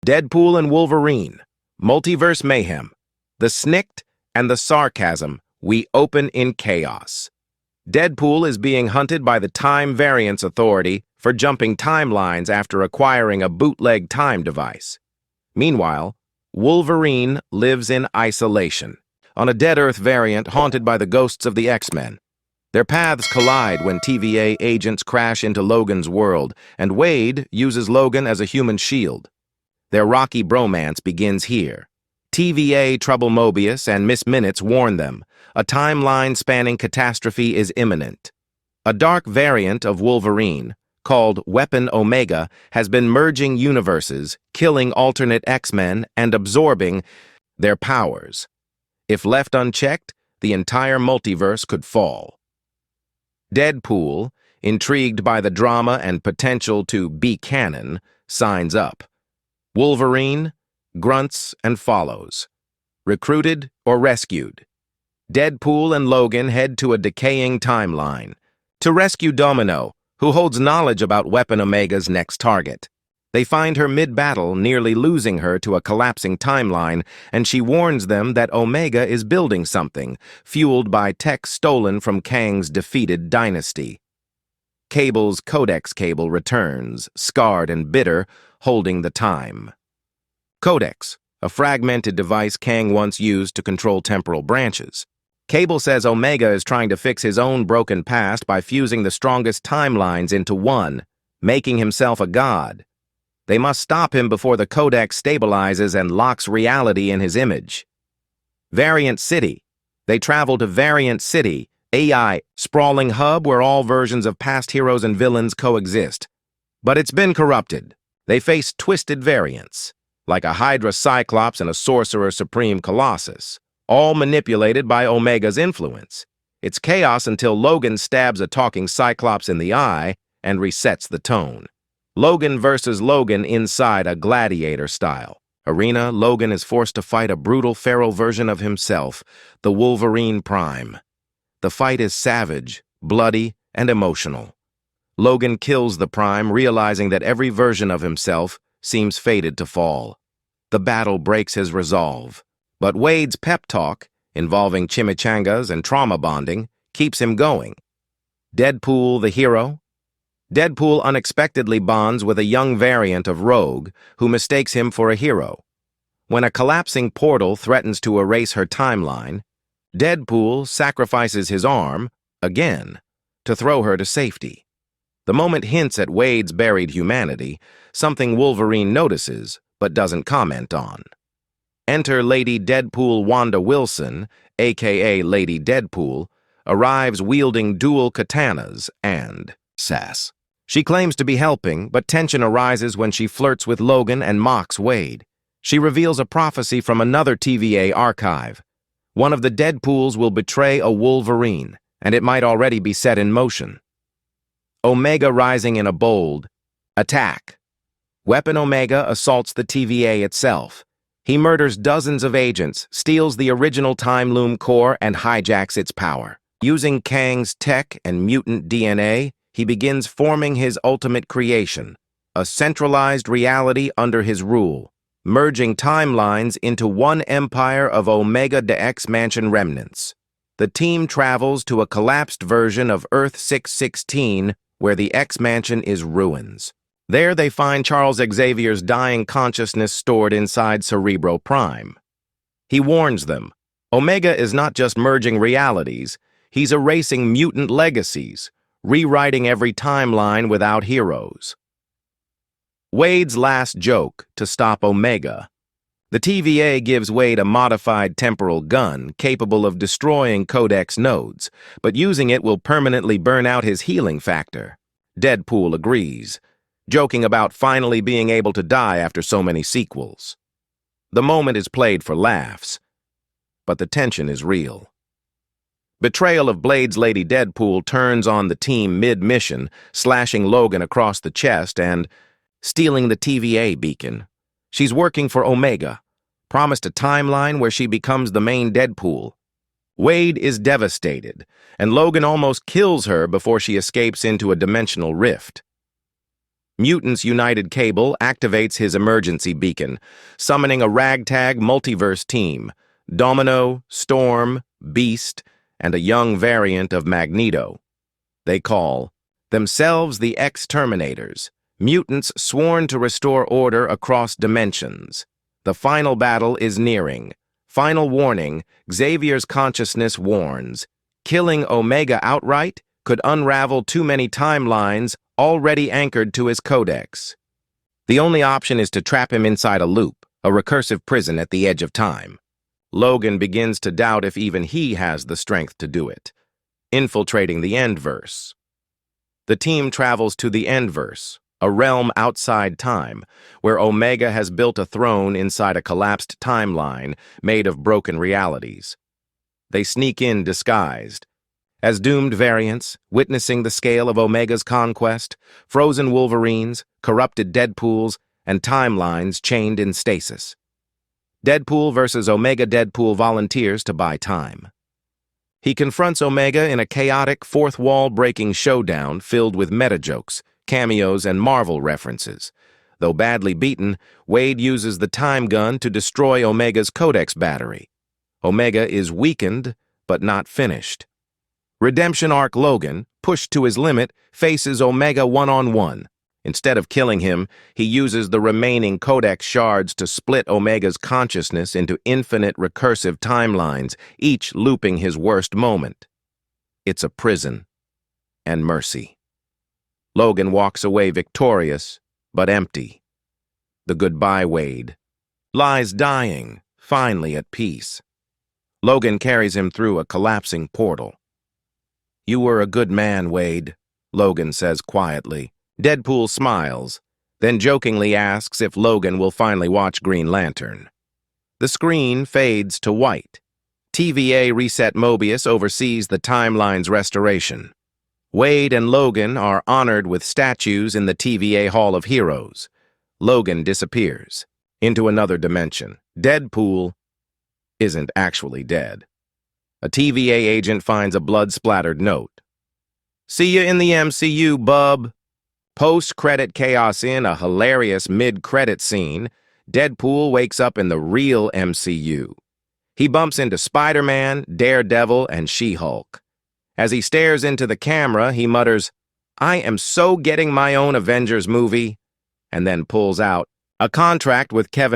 Deadpool and Wolverine, Multiverse Mayhem, the snikt and the sarcasm, we open in chaos. Deadpool is being hunted by the Time Variance Authority for jumping timelines after acquiring a bootleg time device. Meanwhile, Wolverine lives in isolation, on a Dead Earth variant haunted by the ghosts of the X-Men. Their paths collide when TVA agents crash into Logan's world, and Wade uses Logan as a human shield. Their rocky bromance begins here. TVA Trouble Mobius and Miss Minutes warn them. A timeline-spanning catastrophe is imminent. A dark variant of Wolverine, called Weapon Omega, has been merging universes, killing alternate X-Men and absorbing their powers. If left unchecked, the entire multiverse could fall. Deadpool, intrigued by the drama and potential to be canon, signs up. Wolverine grunts and follows. Recruited or rescued? Deadpool and Logan head to a decaying timeline to rescue Domino, who holds knowledge about Weapon Omega's next target. They find her mid-battle, nearly losing her to a collapsing timeline, and she warns them that Omega is building something, fueled by tech stolen from Kang's defeated dynasty. Cable's Codex cable returns, scarred and bitter, holding the time. Codex, a fragmented device Kang once used to control temporal branches. Cable says Omega is trying to fix his own broken past by fusing the strongest timelines into one, making himself a god. They must stop him before the Codex stabilizes and locks reality in his image. Variant City. They travel to Variant City, AI, sprawling hub where all versions of past heroes and villains coexist. But it's been corrupted. They face twisted variants, like a Hydra Cyclops and a Sorcerer Supreme Colossus, all manipulated by Omega's influence. It's chaos until Logan stabs a talking Cyclops in the eye and resets the tone. Logan versus Logan inside a gladiator-style arena. Logan is forced to fight a brutal feral version of himself, the Wolverine Prime. The fight is savage, bloody, and emotional. Logan kills the Prime, realizing that every version of himself seems fated to fall. The battle breaks his resolve, but Wade's pep talk, involving chimichangas and trauma bonding, keeps him going. Deadpool the hero? Deadpool unexpectedly bonds with a young variant of Rogue, who mistakes him for a hero. When a collapsing portal threatens to erase her timeline, Deadpool sacrifices his arm, again, to throw her to safety. The moment hints at Wade's buried humanity, something Wolverine notices but doesn't comment on. Enter Lady Deadpool Wanda Wilson, aka Lady Deadpool, arrives wielding dual katanas and sass. She claims to be helping, but tension arises when she flirts with Logan and mocks Wade. She reveals a prophecy from another TVA archive. One of the Deadpools will betray a Wolverine, and it might already be set in motion. Omega rising in a bold attack. Weapon Omega assaults the TVA itself. He murders dozens of agents, steals the original Time Loom core, and hijacks its power. Using Kang's tech and mutant DNA, he begins forming his ultimate creation, a centralized reality under his rule, merging timelines into one empire of Omega de X Mansion remnants. The team travels to a collapsed version of Earth 616, where the X Mansion is ruins. There they find Charles Xavier's dying consciousness stored inside Cerebro Prime. He warns them, Omega is not just merging realities, he's erasing mutant legacies, rewriting every timeline without heroes. Wade's last joke to stop Omega. The TVA gives Wade a modified temporal gun capable of destroying Codex nodes, but using it will permanently burn out his healing factor. Deadpool agrees, joking about finally being able to die after so many sequels. The moment is played for laughs, but the tension is real. Betrayal of Blade's Lady Deadpool turns on the team mid-mission, slashing Logan across the chest and stealing the TVA beacon. She's working for Omega, promised a timeline where she becomes the main Deadpool. Wade is devastated, and Logan almost kills her before she escapes into a dimensional rift. Mutants United Cable activates his emergency beacon, summoning a ragtag multiverse team: Domino, Storm, Beast, and a young variant of Magneto. They call themselves the Exterminators, mutants sworn to restore order across dimensions. The final battle is nearing. Final warning: Xavier's consciousness warns. Killing Omega outright could unravel too many timelines already anchored to his codex. The only option is to trap him inside a loop, a recursive prison at the edge of time. Logan begins to doubt if even he has the strength to do it. Infiltrating the Endverse. The team travels to the Endverse, a realm outside time, where Omega has built a throne inside a collapsed timeline made of broken realities. They sneak in disguised. As doomed variants, witnessing the scale of Omega's conquest, frozen Wolverines, corrupted Deadpools, and timelines chained in stasis. Deadpool versus Omega. Deadpool volunteers to buy time. He confronts Omega in a chaotic, fourth-wall-breaking showdown filled with meta-jokes, cameos, and Marvel references. Though badly beaten, Wade uses the time gun to destroy Omega's codex battery. Omega is weakened, but not finished. Redemption arc. Logan, pushed to his limit, faces Omega one-on-one. Instead of killing him, he uses the remaining codex shards to split Omega's consciousness into infinite recursive timelines, each looping his worst moment. It's a prison and mercy. Logan walks away victorious, but empty. The goodbye Wade lies dying, finally at peace. Logan carries him through a collapsing portal. "You were a good man, Wade," Logan says quietly. Deadpool smiles, then jokingly asks if Logan will finally watch Green Lantern. The screen fades to white. TVA Reset Mobius oversees the timeline's restoration. Wade and Logan are honored with statues in the TVA Hall of Heroes. Logan disappears into another dimension. Deadpool isn't actually dead. A TVA agent finds a blood-splattered note. "See you in the MCU, bub." Post-credit chaos. In a hilarious mid-credit scene, Deadpool wakes up in the real MCU. He bumps into Spider-Man, Daredevil, and She-Hulk. As he stares into the camera, he mutters, "I am so getting my own Avengers movie," and then pulls out a contract with Kevin